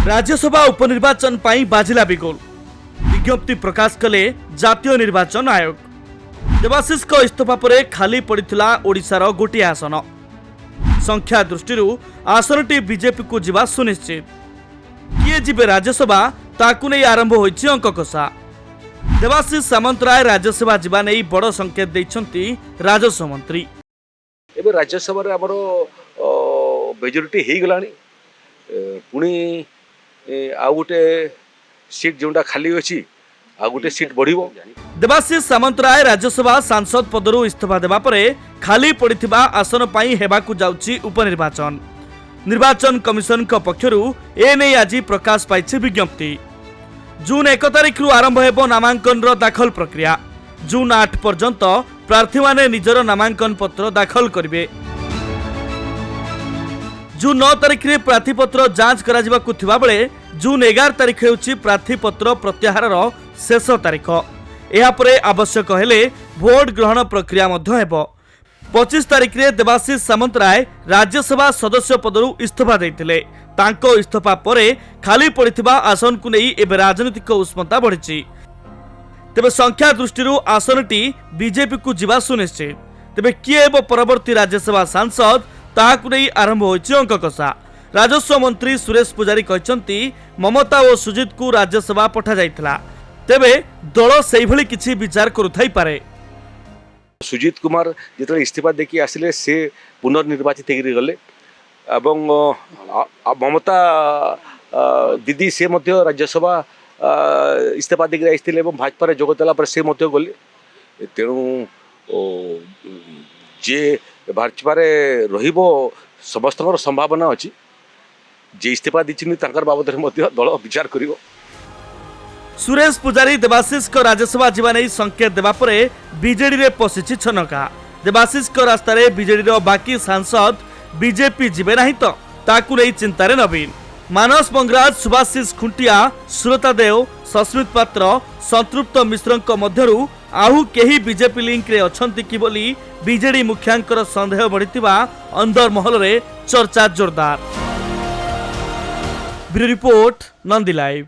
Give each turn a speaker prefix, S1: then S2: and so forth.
S1: राज्यसभा उपनिर्वाचन पाई बाजिला बिगुल विज्ञप्ति प्रकाश कले जातीय निर्वाचन आयोग। देवाशीष इस्तीफा पर खाली पड़ा ओडिशार गोटे आसन। संख्या दृष्टि आसनटी बीजेपी को जीवा सुनिश्चित। किए जीवे राज्यसभा ताकू नहीं आरंभ होइछि अंक कषा। देवाशीष सामंतराय राज्यसभा जीवा नहीं बड़ संकेत देइछंती राजस्व मंत्री।
S2: एबे राज्यसभा रे हमरो मेजॉरिटी हे गलानी पुणी आ गोटे सीट जोटा खाली अछि आ गोटे सीट बढ़िबो।
S1: देवाशीष सामंतराय राज्यसभा सांसद पदरु इस्तीफा देबा परे खाली पड़िथिबा आसन पई हेबाकू जाउछि उपनिर्वाचन। निर्वाचन कमिशन पक्षरु ए नै आज प्रकाश पाइछि विज्ञप्ति। जून 1 तारिख रु आरंभ हेबो नामांकन दाखल प्रक्रिया। जून 8 पर्यंत प्रार्थी माने निजर नामांकन पत्र दाखल करिवे। जून 9 तारिख रे प्रार्थीपत्र जांच करा जिबाकू थिबा बेले जून 11 तारिख हेउछि प्रार्थीपत्र प्रत्याहारर शेष तारिख। एहा परे आवश्यक हेले भोट ग्रहण प्रक्रिया मध्य हेबो। 25 तारिख रे देवाशीष सामंतराय राज्यसभा सदस्य पदरु इस्तीफा देइथिले। तांको इस्तीफा परे खाली पड़िथिबा आसन को नै एबे राजनीतिक उष्मता बढ़िछि। तेबे संख्या दृष्टि आसनटी बीजेपी को जीवा सुनिश्चित। तेबे किए हेबो परवर्ती राज्यसभा सांसद ताहाकु नै आरंभ होइछि अंक कषा। राजस्व मंत्री सुरेश पुजारी कहचंती ममता और सुजित को राज्यसभा पठा जाइथिला। तेबे दल सेहि भली किछि विचार करुथाई पारे।
S2: सुजित कुमार जिते इस्तीफा देखी आसिले से पुनर्निर्वाचित होकर गले एवं ममता दीदी से मध्य राज्यसभा इस्तीफा देखिए आसते भाजपा जोगदेला से गले। तेणु जे भाजपा समस्त संभावना अच्छी जे इस्तीफा दी बाबद दल विचार कर।
S1: सुरेश पुजारी देवाशीष राज्यसभा जीवा नहीं संकेत देवा परे बीजेडी रे पशिछि छनका। देवाशीष रास्ता रे बीजेडी रो बाकी सांसद बीजेपी जीवे नहीं तो ताकू नहीं चिंतारे नवीन। मानस मंगराज, सुभाषिष खुंटिया, सुरता देव, सस्मित पात्र, संतृप्त मिश्रଙ୍କ मध्यरु आहु केही बीजेपी लिंक रे अछंती कि बोली बीजेडी मुखियांकर संदेह बढ़िथिबा अंदर महल रे चर्चा जोरदार। Bureau report, Nandi live.